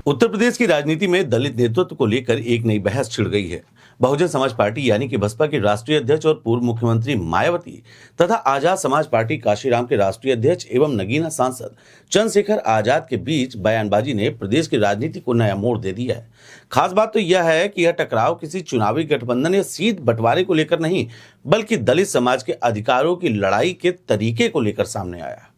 उत्तर प्रदेश की राजनीति में दलित नेतृत्व को लेकर एक नई बहस छिड़ गई है। बहुजन समाज पार्टी यानी कि बसपा की राष्ट्रीय अध्यक्ष और पूर्व मुख्यमंत्री मायावती तथा आजाद समाज पार्टी काशीराम के राष्ट्रीय अध्यक्ष एवं नगीना सांसद चंद्रशेखर आजाद के बीच बयानबाजी ने प्रदेश की राजनीति को नया मोड़ दे दिया है। खास बात तो यह है कि यह टकराव किसी चुनावी गठबंधन या सीट बंटवारे को लेकर नहीं, बल्कि दलित समाज के अधिकारों की लड़ाई के तरीके को लेकर सामने आया है।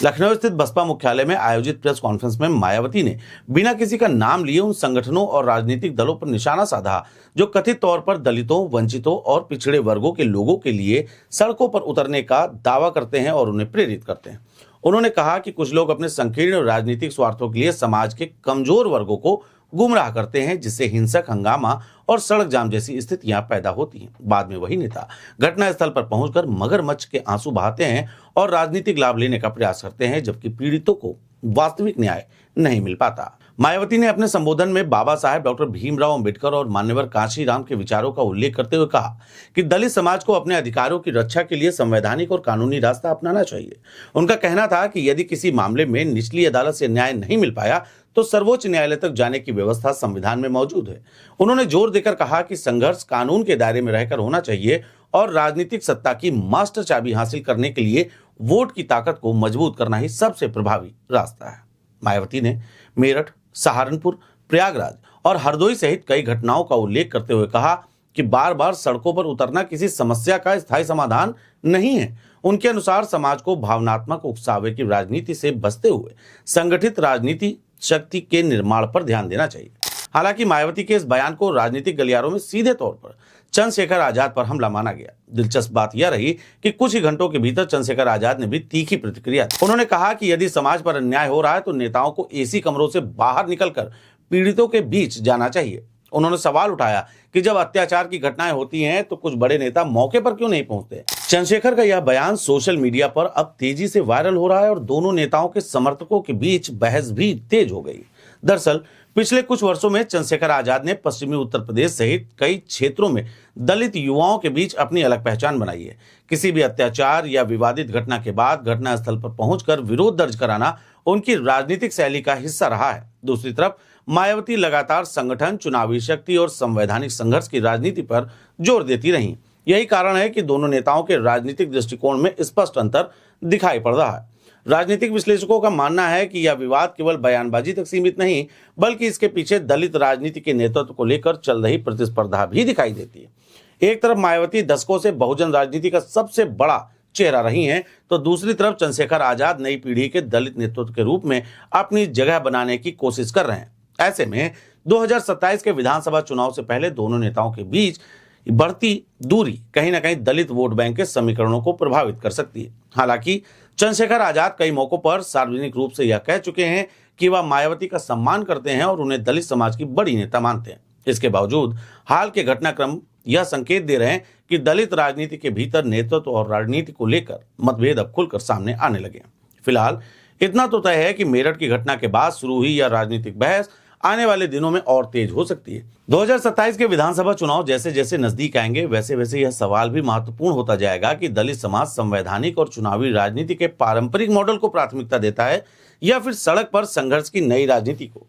लखनऊ स्थित बसपा मुख्यालय में आयोजित प्रेस कॉन्फ्रेंस में मायावती ने बिना किसी का नाम लिए उन संगठनों और राजनीतिक दलों पर निशाना साधा जो कथित तौर पर दलितों, वंचितों और पिछड़े वर्गों के लोगों के लिए सड़कों पर उतरने का दावा करते हैं और उन्हें प्रेरित करते हैं। उन्होंने कहा कि कुछ लोग अपने संकीर्ण राजनीतिक स्वार्थों के लिए समाज के कमजोर वर्गों को गुमराह करते हैं, जिससे हिंसक हंगामा और सड़क जाम जैसी स्थितियां पैदा होती हैं। बाद में वही नेता घटनास्थल पर पहुंचकर मगरमच्छ के आंसू बहाते हैं और राजनीतिक लाभ लेने का प्रयास करते हैं, जबकि पीड़ितों को वास्तविक न्याय नहीं मिल पाता। मायावती ने अपने संबोधन में बाबा साहेब डॉक्टर भीमराव अंबेडकर और मान्यवर कांशीराम के विचारों का उल्लेख करते हुए कहा कि दलित समाज को अपने अधिकारों की रक्षा के लिए संवैधानिक और कानूनी रास्ता अपनाना चाहिए। उनका कहना था कि यदि किसी मामले में निचली अदालत से न्याय नहीं मिल पाया तो सर्वोच्च न्यायालय तक जाने की व्यवस्था संविधान में मौजूद है। उन्होंने जोर देकर कहा कि संघर्ष कानून के दायरे में रहकर होना चाहिए और राजनीतिक सत्ता की मास्टर चाबी हासिल करने के लिए वोट की ताकत को मजबूत करना ही सबसे प्रभावी रास्ता है। मायावती ने मेरठ, सहारनपुर, प्रयागराज और हरदोई सहित कई घटनाओं का उल्लेख करते हुए कहा कि बार बार सड़कों पर उतरना किसी समस्या का स्थायी समाधान नहीं है। उनके अनुसार समाज को भावनात्मक उकसावे की राजनीति से बचते हुए संगठित राजनीति शक्ति के निर्माण पर ध्यान देना चाहिए। हालांकि मायावती के इस बयान को राजनीतिक गलियारों में सीधे तौर पर चंद्रशेखर आजाद पर हमला माना गया। दिलचस्प बात यह रही कि कुछ ही घंटों के भीतर चंद्रशेखर आजाद ने भी तीखी प्रतिक्रिया दी। उन्होंने कहा कि यदि समाज पर अन्याय हो रहा है तो नेताओं को एसी कमरों से बाहर निकलकर पीड़ितों के बीच जाना चाहिए। उन्होंने सवाल उठाया कि जब अत्याचार की घटनाएं होती हैं तो कुछ बड़े नेता मौके पर क्यों नहीं पहुंचते। चंद्रशेखर का यह बयान सोशल मीडिया पर अब तेजी से वायरल हो रहा है और दोनों नेताओं के समर्थकों के बीच बहस भी तेज हो गई। दरअसल पिछले कुछ वर्षों में चंद्रशेखर आजाद ने पश्चिमी उत्तर प्रदेश सहित कई क्षेत्रों में दलित युवाओं के बीच अपनी अलग पहचान बनाई है। किसी भी अत्याचार या विवादित घटना के बाद घटनास्थल पर पहुंचकर विरोध दर्ज कराना उनकी राजनीतिक शैली का हिस्सा रहा है। दूसरी तरफ मायावती लगातार संगठन, चुनावी शक्ति और संवैधानिक संघर्ष की राजनीति पर जोर देती रहीं। यही कारण है कि दोनों नेताओं के राजनीतिक दृष्टिकोण में स्पष्ट अंतर दिखाई पड़ रहा है। राजनीतिक विश्लेषकों का मानना है कि यह विवाद केवल बयानबाजी तक सीमित नहीं, बल्कि इसके पीछे दलित राजनीति के नेतृत्व को लेकर चल रही प्रतिस्पर्धा भी दिखाई देती है। एक तरफ मायावती दशकों से बहुजन राजनीति का सबसे बड़ा चेहरा रही हैं, तो दूसरी तरफ चंद्रशेखर आजाद नई पीढ़ी के दलित नेतृत्व के रूप में अपनी जगह बनाने की कोशिश कर रहे हैं। ऐसे में 2027 के विधानसभा चुनाव से पहले दोनों नेताओं के बीच बढ़ती दूरी कहीं ना कहीं दलित वोट बैंक के समीकरणों को प्रभावित कर सकती है। हालांकि चंद्रशेखर आजाद कई मौकों पर सार्वजनिक रूप से यह कह चुके हैं कि वह मायावती का सम्मान करते हैं और उन्हें दलित समाज की बड़ी नेता मानते हैं। इसके बावजूद हाल के घटनाक्रम यह संकेत दे रहे हैं कि दलित राजनीति के भीतर नेतृत्व और राजनीति को लेकर मतभेद अब खुलकर सामने आने लगे हैं। फिलहाल इतना तो तय है कि मेरठ की घटना के बाद शुरू हुई यह राजनीतिक बहस आने वाले दिनों में और तेज हो सकती है। 2027 के विधानसभा चुनाव जैसे जैसे नजदीक आएंगे वैसे वैसे यह सवाल भी महत्वपूर्ण होता जाएगा कि दलित समाज संवैधानिक और चुनावी राजनीति के पारंपरिक मॉडल को प्राथमिकता देता है या फिर सड़क पर संघर्ष की नई राजनीति को।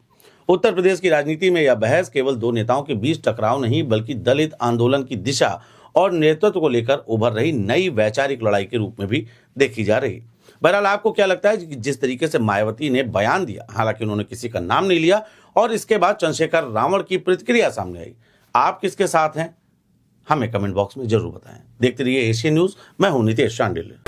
उत्तर प्रदेश की राजनीति में यह बहस केवल दो नेताओं के बीच टकराव नहीं, बल्कि दलित आंदोलन की दिशा और नेतृत्व को लेकर उभर रही नई वैचारिक लड़ाई के रूप में भी देखी जा रही। बहरहाल आपको क्या लगता है कि जिस तरीके से मायावती ने बयान दिया, हालांकि उन्होंने किसी का नाम नहीं लिया, और इसके बाद चंद्रशेखर रावण की प्रतिक्रिया सामने आई, आप किसके साथ हैं हमें कमेंट बॉक्स में जरूर बताएं। देखते रहिए एशियन न्यूज, मैं हूं नितेश शांडिल्य।